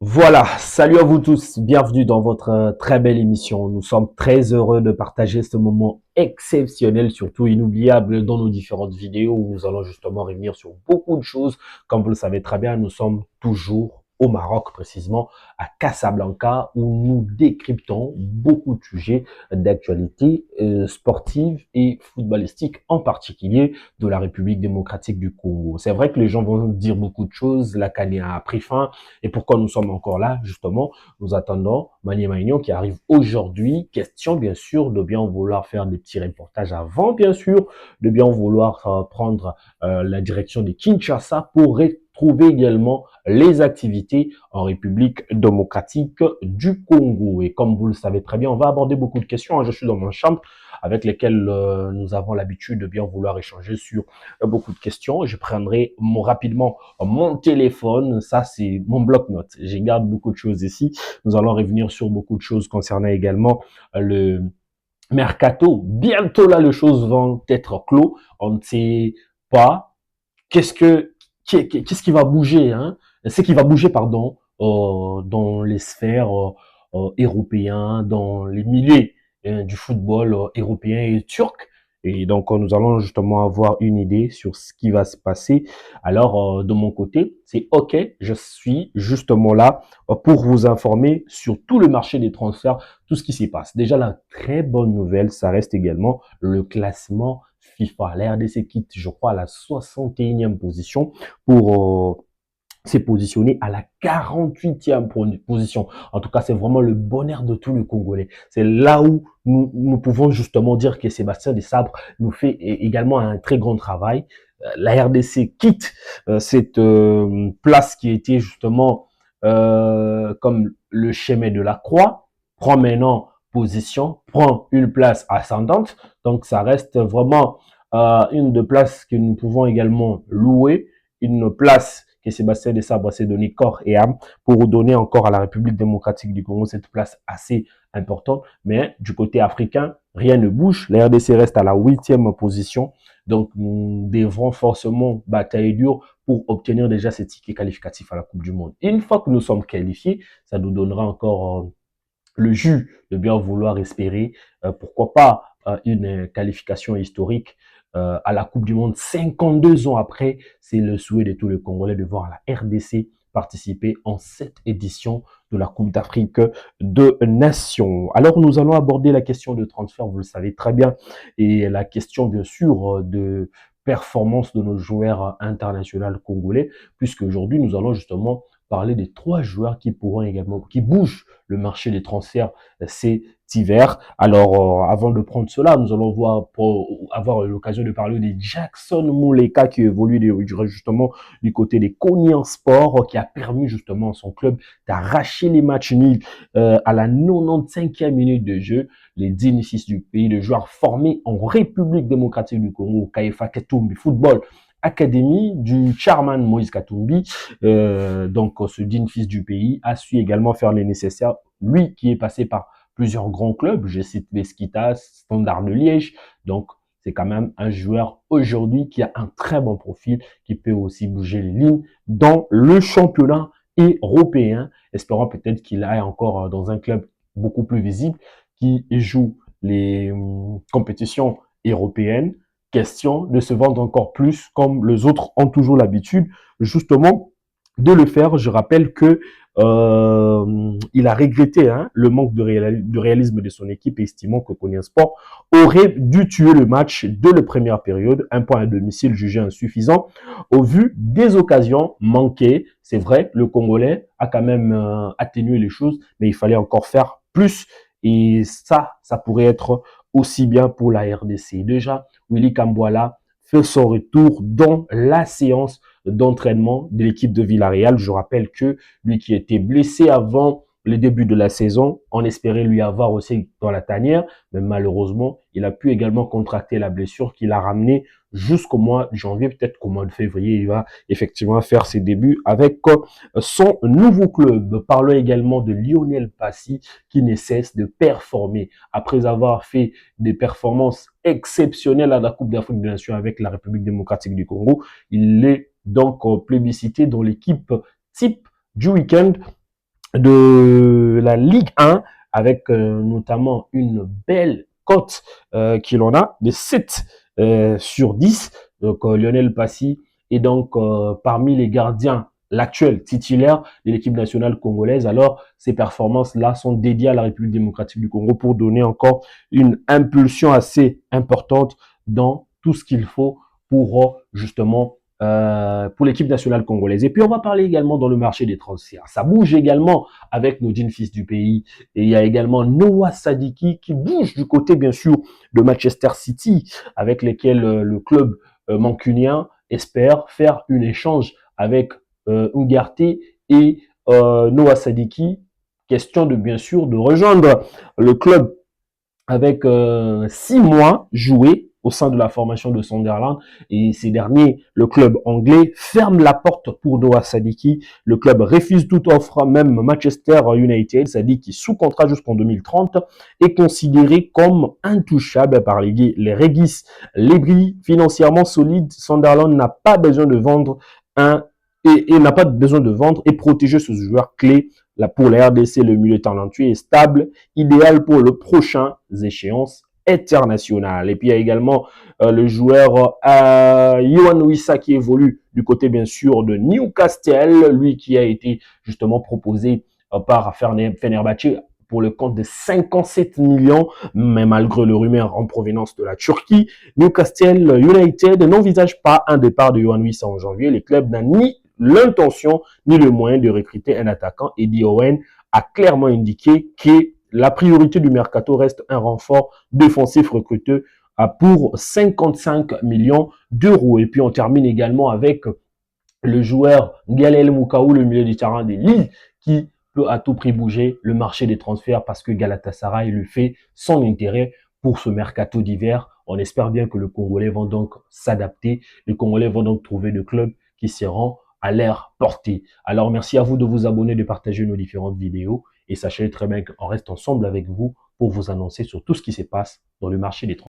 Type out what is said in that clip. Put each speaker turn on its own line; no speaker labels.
Voilà, salut à vous tous, bienvenue dans votre très belle émission. Nous sommes très heureux de partager ce moment exceptionnel, surtout inoubliable dans nos différentes vidéos où nous allons justement revenir sur beaucoup de choses. Comme vous le savez très bien, nous sommes toujours au Maroc, précisément à Casablanca, où nous décryptons beaucoup de sujets d'actualité sportive et footballistique, en particulier de la République démocratique du Congo. C'est vrai que les gens vont dire beaucoup de choses, la CAN a pris fin, et pourquoi nous sommes encore là, justement, nous attendons Mani Magnon qui arrive aujourd'hui. Question, bien sûr, de bien vouloir faire des petits reportages avant, bien sûr, de bien vouloir prendre la direction de Kinshasa pour retrouver également les activités en République démocratique du Congo. Et comme vous le savez très bien, on va aborder beaucoup de questions. Je suis dans ma chambre avec lesquelles nous avons l'habitude de bien vouloir échanger sur beaucoup de questions. Je prendrai rapidement mon téléphone, ça c'est mon bloc-notes. Je garde beaucoup de choses ici. Nous allons revenir sur beaucoup de choses concernant également le mercato. Bientôt là, les choses vont être clos. On ne sait pas qu'est-ce qui va bouger, hein? Ce qui va bouger, pardon, dans les sphères européennes, dans les milieux du football européen et turc. Et donc, nous allons justement avoir une idée sur ce qui va se passer. Alors, de mon côté, c'est OK, je suis justement là pour vous informer sur tout le marché des transferts, tout ce qui s'y passe. Déjà, la très bonne nouvelle, ça reste également le classement FIFA. La RDC quitte, je crois, à la 61e position pour s'est positionné à la 48e position. En tout cas, c'est vraiment le bonheur de tous les Congolais. C'est là où nous pouvons justement dire que Sébastien Desabre nous fait également un très grand travail. La RDC quitte cette place qui était justement comme le chemin de la croix, prend maintenant position, prend une place ascendante. Donc, ça reste vraiment une de places que nous pouvons également louer, une place que Sébastien Desabre s'est donné corps et âme pour donner encore à la République démocratique du Congo cette place assez importante. Mais du côté africain, rien ne bouge. La RDC reste à la 8e position. Donc, nous devrons forcément batailler dur pour obtenir déjà ce ticket qualificatif à la Coupe du Monde. Et une fois que nous sommes qualifiés, ça nous donnera encore le jus de bien vouloir espérer, pourquoi pas, une qualification historique à la Coupe du Monde 52 ans après. C'est le souhait de tous les Congolais de voir la RDC participer en cette édition de la Coupe d'Afrique de Nations. Alors, nous allons aborder la question de transfert, vous le savez très bien, et la question, bien sûr, de performance de nos joueurs internationaux congolais, puisque aujourd'hui, nous allons justement parler des 3 joueurs qui pourront également, qui bougent le marché des transferts cet hiver. Alors, avant de prendre cela, nous allons voir pour avoir l'occasion de parler de Jackson Muleka qui évolue justement du côté des Konian Sport, qui a permis justement à son club d'arracher les matchs nuls à la 95e minute de jeu. Les Dynasties du pays, de joueurs formés en République démocratique du Congo, Kaifa Ketumbi Football Académie du chairman Moïse Katumbi, donc ce digne fils du pays, a su également faire les nécessaires. Lui qui est passé par plusieurs grands clubs, je cite Besiktas, Standard de Liège, donc c'est quand même un joueur aujourd'hui qui a un très bon profil, qui peut aussi bouger les lignes dans le championnat européen. Espérons peut-être qu'il aille encore dans un club beaucoup plus visible, qui joue les compétitions européennes. Question de se vendre encore plus comme les autres ont toujours l'habitude justement de le faire. Je rappelle que il a regretté le manque de réalisme de son équipe, estimant que Konya Sport aurait dû tuer le match dès la première période. Un point à domicile jugé insuffisant au vu des occasions manquées. C'est vrai, le Congolais a quand même atténué les choses, mais il fallait encore faire plus. Et ça pourrait être aussi bien pour la RDC. Déjà, Willy Kambwala fait son retour dans la séance d'entraînement de l'équipe de Villarreal. Je rappelle que lui qui était blessé avant le début de la saison, on espérait lui avoir aussi dans la tanière, mais malheureusement, il a pu également contracter la blessure qui l'a ramené jusqu'au mois de janvier, peut-être qu'au mois de février, il va effectivement faire ses débuts avec son nouveau club. Parlons également de Lionel Passy qui ne cesse de performer. Après avoir fait des performances exceptionnelles à la Coupe d'Afrique des Nations avec la République démocratique du Congo, il est donc plébiscité dans l'équipe type du week-end de la Ligue 1 avec notamment une belle cote qu'il en a de 7 sur 10. Donc Lionel Passy est donc parmi les gardiens, l'actuel titulaire de l'équipe nationale congolaise. Alors ces performances-là sont dédiées à la République démocratique du Congo pour donner encore une impulsion assez importante dans tout ce qu'il faut pour justement pour l'équipe nationale congolaise. Et puis on va parler également dans le marché des transferts. Ça bouge également avec nos fils du pays. Et il y a également Noah Sadiki qui bouge du côté bien sûr de Manchester City, avec lesquels le club mancunien espère faire une échange avec Ugarte et Noah Sadiki. Question de bien sûr de rejoindre le club avec 6 mois joués au sein de la formation de Sunderland. Et ces derniers, le club anglais, ferme la porte pour Noah Sadiki. Le club refuse toute offre, même Manchester United, Sadiki sous contrat jusqu'en 2030, est considéré comme intouchable par les Régis. Les financièrement solides, Sunderland n'a pas besoin de vendre et n'a pas besoin de vendre et protéger ce joueur clé. Là, pour la RDC, le milieu talentueux est stable, idéal pour le prochain échéances internationales. Et puis il y a également le joueur Yohan Wissa qui évolue du côté bien sûr de Newcastle, lui qui a été justement proposé par Fenerbahçe pour le compte de 57 millions, mais malgré le rumeur en provenance de la Turquie, Newcastle United n'envisage pas un départ de Yohan Wissa en janvier. Les clubs n'ont ni l'intention ni le moyen de recruter un attaquant. Eddie Owen a clairement indiqué que la priorité du mercato reste un renfort défensif recruté pour 55 millions d'euros. Et puis on termine également avec le joueur Galel Moukaou, le milieu du terrain de Lille, qui peut à tout prix bouger le marché des transferts parce que Galatasaray lui fait son intérêt pour ce mercato d'hiver. On espère bien que le Congolais vont donc s'adapter. Les Congolais vont donc trouver des clubs qui seront à leur portée. Alors merci à vous de vous abonner, de partager nos différentes vidéos et sachez très bien qu'on reste ensemble avec vous pour vous annoncer sur tout ce qui se passe dans le marché des transferts.